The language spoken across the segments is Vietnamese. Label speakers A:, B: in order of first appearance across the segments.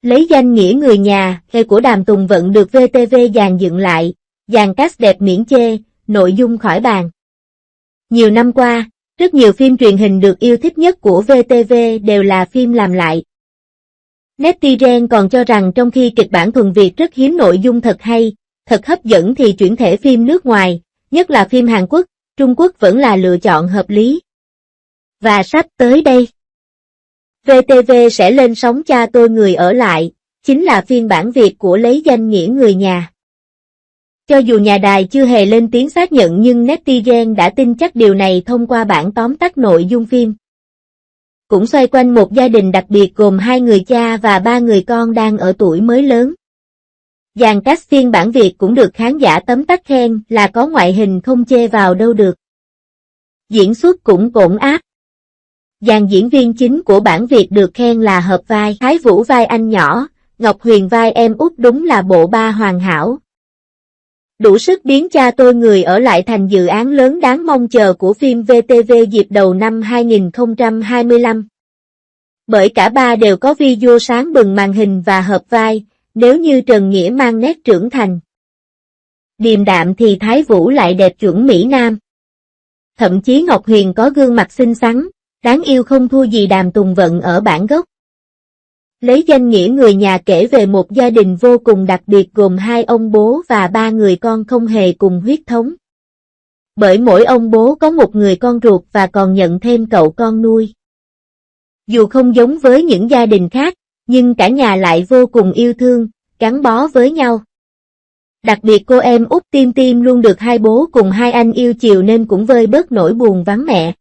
A: Lấy danh nghĩa người nhà, cây của Đàm Tùng Vận được VTV dàn dựng lại, dàn cast đẹp miễn chê, nội dung khỏi bàn. Nhiều năm qua, rất nhiều phim truyền hình được yêu thích nhất của VTV đều là phim làm lại. Netizen còn cho rằng trong khi kịch bản thuần Việt rất hiếm nội dung thật hay, thật hấp dẫn thì chuyển thể phim nước ngoài, nhất là phim Hàn Quốc, Trung Quốc vẫn là lựa chọn hợp lý. Và sắp tới đây, VTV sẽ lên sóng Cha Tôi Người Ở Lại, chính là phiên bản Việt của Lấy Danh Nghĩa Người Nhà. Cho dù nhà đài chưa hề lên tiếng xác nhận nhưng netizen đã tin chắc điều này thông qua bản tóm tắt nội dung phim. Cũng xoay quanh một gia đình đặc biệt gồm 2 người cha và 3 người con đang ở tuổi mới lớn. Dàn cast phiên bản Việt cũng được khán giả tấm tắc khen là có ngoại hình không chê vào đâu được. Diễn xuất cũng ổn áp. Dàn diễn viên chính của bản Việt được khen là hợp vai Thái Vũ vai anh nhỏ, Ngọc Huyền vai em út, đúng là bộ ba hoàn hảo. Đủ sức biến Cha Tôi Người Ở Lại thành dự án lớn đáng mong chờ của phim VTV dịp đầu năm 2025. Bởi cả ba đều có visual sáng bừng màn hình và hợp vai, nếu như Trần Nghĩa mang nét trưởng thành. Điềm đạm thì Thái Vũ lại đẹp chuẩn Mỹ Nam. Thậm chí Ngọc Huyền có gương mặt xinh xắn, đáng yêu không thua gì Đàm Tùng Vận ở bản gốc. Lấy Danh Nghĩa Người Nhà kể về một gia đình vô cùng đặc biệt gồm 2 ông bố và 3 người con không hề cùng huyết thống. Bởi mỗi ông bố có một người con ruột và còn nhận thêm cậu con nuôi. Dù không giống với những gia đình khác, nhưng cả nhà lại vô cùng yêu thương, gắn bó với nhau. Đặc biệt cô em út Tim Tim luôn được 2 bố cùng 2 anh yêu chiều nên cũng vơi bớt nỗi buồn vắng mẹ.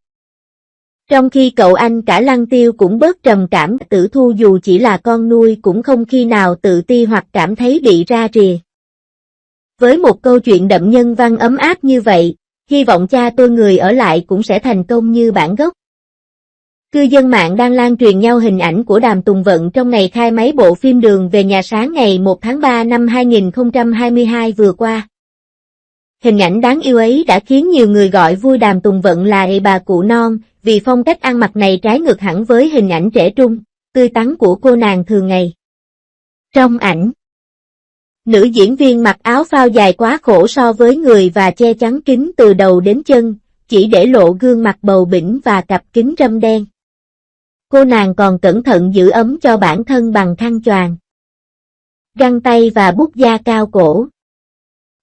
A: Trong khi cậu anh cả Lăng Tiêu cũng bớt trầm cảm, Tử Thu dù chỉ là con nuôi cũng không khi nào tự ti hoặc cảm thấy bị ra rìa. Với một câu chuyện đậm nhân văn ấm áp như vậy, hy vọng Cha Tôi Người Ở Lại cũng sẽ thành công như bản gốc. Cư dân mạng đang lan truyền nhau hình ảnh của Đàm Tùng Vận trong ngày khai máy bộ phim Đường Về Nhà sáng ngày 1 tháng 3 năm 2022 vừa qua. Hình ảnh đáng yêu ấy đã khiến nhiều người gọi vui Đàm Tùng Vận là bà cụ non, vì phong cách ăn mặc này trái ngược hẳn với hình ảnh trẻ trung, tươi tắn của cô nàng thường ngày. Trong ảnh, nữ diễn viên mặc áo phao dài quá khổ so với người và che chắn kín từ đầu đến chân, chỉ để lộ gương mặt bầu bĩnh và cặp kính râm đen. Cô nàng còn cẩn thận giữ ấm cho bản thân bằng khăn choàng, găng tay và bút da cao cổ.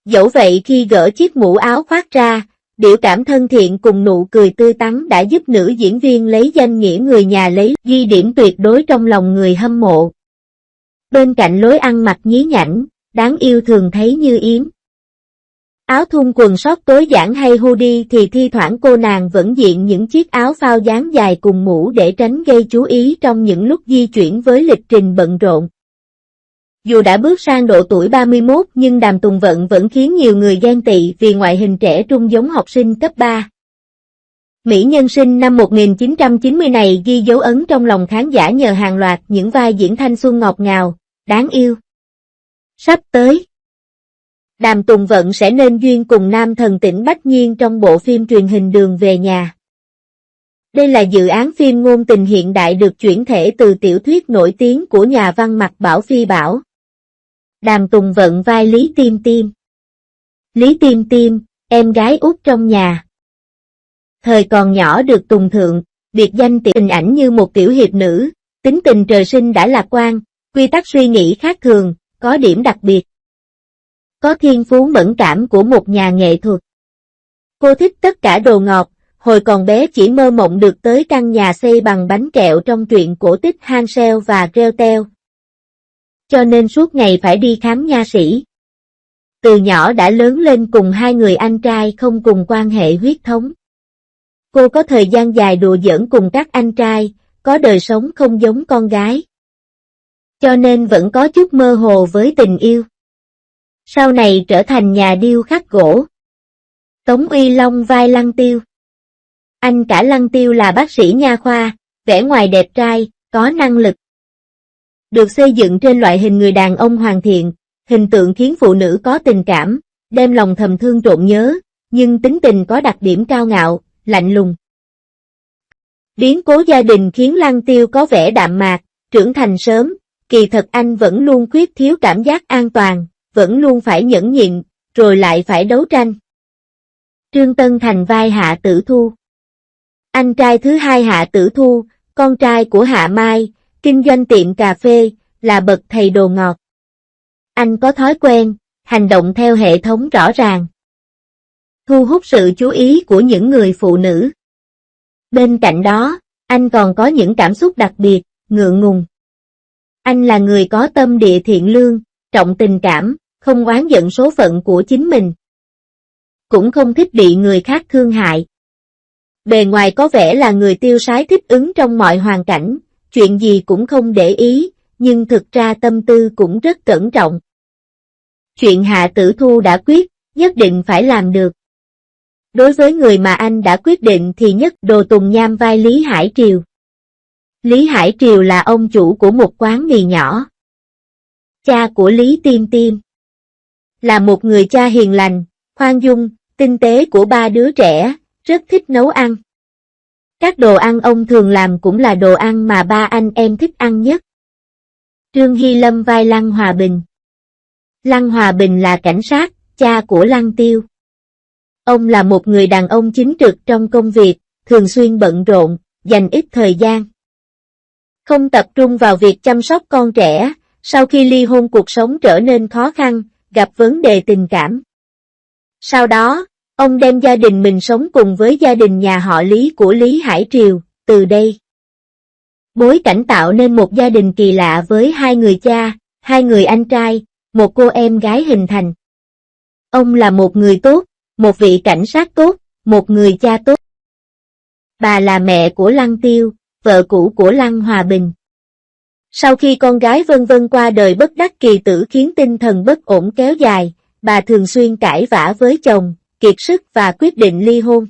A: Dẫu vậy khi gỡ chiếc mũ áo khoác ra, biểu cảm thân thiện cùng nụ cười tươi tắn đã giúp nữ diễn viên Lấy Danh Nghĩa Người Nhà lấy ghi điểm tuyệt đối trong lòng người hâm mộ. Bên cạnh lối ăn mặc nhí nhảnh, đáng yêu thường thấy như yếm. Áo thun quần sót tối giản hay hoodie thì thi thoảng cô nàng vẫn diện những chiếc áo phao dáng dài cùng mũ để tránh gây chú ý trong những lúc di chuyển với lịch trình bận rộn. Dù đã bước sang độ tuổi 31 nhưng Đàm Tùng Vận vẫn khiến nhiều người ghen tị vì ngoại hình trẻ trung giống học sinh cấp 3. Mỹ nhân sinh năm 1990 này ghi dấu ấn trong lòng khán giả nhờ hàng loạt những vai diễn thanh xuân ngọt ngào, đáng yêu. Sắp tới, Đàm Tùng Vận sẽ nên duyên cùng nam thần Tỉnh Bách Nhiên trong bộ phim truyền hình Đường Về Nhà. Đây là dự án phim ngôn tình hiện đại được chuyển thể từ tiểu thuyết nổi tiếng của nhà văn Mạc Bảo Phi Bảo. Đàm Tùng Vận vai Lý Tim Tim. Lý Tim Tim, em gái út trong nhà. Thời còn nhỏ được Tùng Thượng, biệt danh tình ảnh như một tiểu hiệp nữ, tính tình trời sinh đã lạc quan, quy tắc suy nghĩ khác thường, có điểm đặc biệt. Có thiên phú mẫn cảm của một nhà nghệ thuật. Cô thích tất cả đồ ngọt, hồi còn bé chỉ mơ mộng được tới căn nhà xây bằng bánh kẹo trong truyện cổ tích Hansel và Gretel. Cho nên suốt ngày phải đi khám nha sĩ. Từ nhỏ đã lớn lên cùng 2 người anh trai không cùng quan hệ huyết thống. Cô có thời gian dài đùa giỡn cùng các anh trai, có đời sống không giống con gái. Cho nên vẫn có chút mơ hồ với tình yêu. Sau này trở thành nhà điêu khắc gỗ. Tống Uy Long vai Lăng Tiêu. Anh cả Lăng Tiêu là bác sĩ nha khoa, vẻ ngoài đẹp trai, có năng lực. Được xây dựng trên loại hình người đàn ông hoàn thiện, hình tượng khiến phụ nữ có tình cảm, đem lòng thầm thương trộn nhớ, nhưng tính tình có đặc điểm cao ngạo, lạnh lùng. Biến cố gia đình khiến Lăng Tiêu có vẻ đạm mạc, trưởng thành sớm, kỳ thật anh vẫn luôn khuyết thiếu cảm giác an toàn, vẫn luôn phải nhẫn nhịn, rồi lại phải đấu tranh. Trương Tân Thành vai Hạ Tử Thu. Anh trai thứ hai Hạ Tử Thu, con trai của Hạ Mai, kinh doanh tiệm cà phê, là bậc thầy đồ ngọt. Anh có thói quen, hành động theo hệ thống rõ ràng, thu hút sự chú ý của những người phụ nữ. Bên cạnh đó, anh còn có những cảm xúc đặc biệt, ngượng ngùng. Anh là người có tâm địa thiện lương, trọng tình cảm, không oán giận số phận của chính mình. Cũng không thích bị người khác thương hại. Bề ngoài có vẻ là người tiêu sái thích ứng trong mọi hoàn cảnh, chuyện gì cũng không để ý, nhưng thực ra tâm tư cũng rất cẩn trọng. Chuyện Hạ Tử Thu đã quyết, nhất định phải làm được. Đối với người mà anh đã quyết định thì nhất Đồ Tùng Nham vai Lý Hải Triều. Lý Hải Triều là ông chủ của một quán mì nhỏ. Cha của Lý Tiêm Tiêm là một người cha hiền lành, khoan dung, tinh tế của ba đứa trẻ, rất thích nấu ăn. Các đồ ăn ông thường làm cũng là đồ ăn mà ba anh em thích ăn nhất. Trương Hy Lâm vai Lăng Hòa Bình. Lăng Hòa Bình là cảnh sát, cha của Lăng Tiêu. Ông là một người đàn ông chính trực trong công việc, thường xuyên bận rộn, dành ít thời gian. Không tập trung vào việc chăm sóc con trẻ, sau khi ly hôn cuộc sống trở nên khó khăn, gặp vấn đề tình cảm. Sau đó, ông đem gia đình mình sống cùng với gia đình nhà họ Lý của Lý Hải Triều, từ đây bối cảnh tạo nên một gia đình kỳ lạ với hai người cha, hai người anh trai, một cô em gái hình thành. Ông là một người tốt, một vị cảnh sát tốt, một người cha tốt. Bà là mẹ của Lăng Tiêu, vợ cũ của Lăng Hòa Bình. Sau khi con gái Vân Vân qua đời bất đắc kỳ tử khiến tinh thần bất ổn kéo dài, bà thường xuyên cãi vã với chồng, kiệt sức và quyết định ly hôn.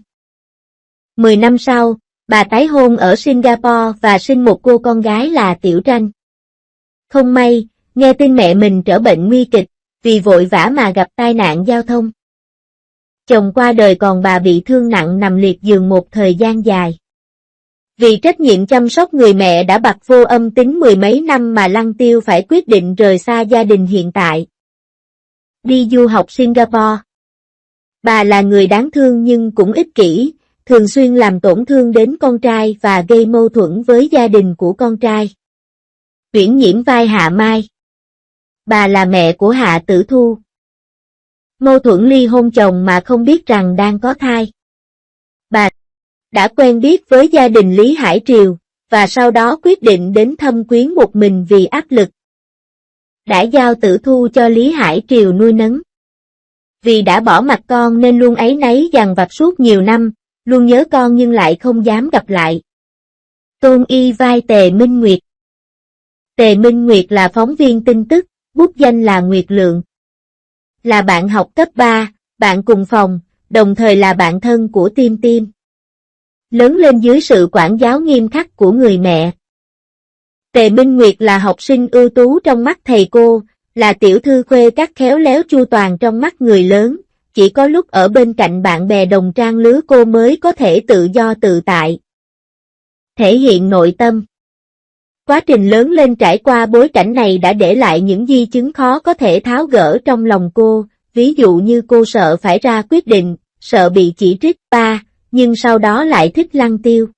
A: 10 năm sau, bà tái hôn ở Singapore và sinh một cô con gái là Tiểu Tranh. Không may, nghe tin mẹ mình trở bệnh nguy kịch, vì vội vã mà gặp tai nạn giao thông. Chồng qua đời còn bà bị thương nặng nằm liệt giường một thời gian dài. Vì trách nhiệm chăm sóc người mẹ đã bặt vô âm tín mười mấy năm mà Lăng Tiêu phải quyết định rời xa gia đình hiện tại. Đi du học Singapore. Bà là người đáng thương nhưng cũng ích kỷ, thường xuyên làm tổn thương đến con trai và gây mâu thuẫn với gia đình của con trai. Uyển Nhiễm vai Hạ Mai. Bà là mẹ của Hạ Tử Thu. Mâu thuẫn ly hôn chồng mà không biết rằng đang có thai. Bà đã quen biết với gia đình Lý Hải Triều, và sau đó quyết định đến thăm quyến một mình vì áp lực. Đã giao Tử Thu cho Lý Hải Triều nuôi nấng. Vì đã bỏ mặt con nên luôn áy náy dằn vặt suốt nhiều năm, luôn nhớ con nhưng lại không dám gặp lại. Tôn Y vai Tề Minh Nguyệt. Tề Minh Nguyệt là phóng viên tin tức, bút danh là Nguyệt Lượng. Là bạn học cấp 3, bạn cùng phòng, đồng thời là bạn thân của Tiêm Tiêm. Lớn lên dưới sự quản giáo nghiêm khắc của người mẹ. Tề Minh Nguyệt là học sinh ưu tú trong mắt thầy cô, là tiểu thư khuê các khéo léo chu toàn trong mắt người lớn, chỉ có lúc ở bên cạnh bạn bè đồng trang lứa cô mới có thể tự do tự tại. Thể hiện nội tâm. Quá trình lớn lên trải qua bối cảnh này đã để lại những di chứng khó có thể tháo gỡ trong lòng cô, ví dụ như cô sợ phải ra quyết định, sợ bị chỉ trích, nhưng sau đó lại thích Lăng Tiêu.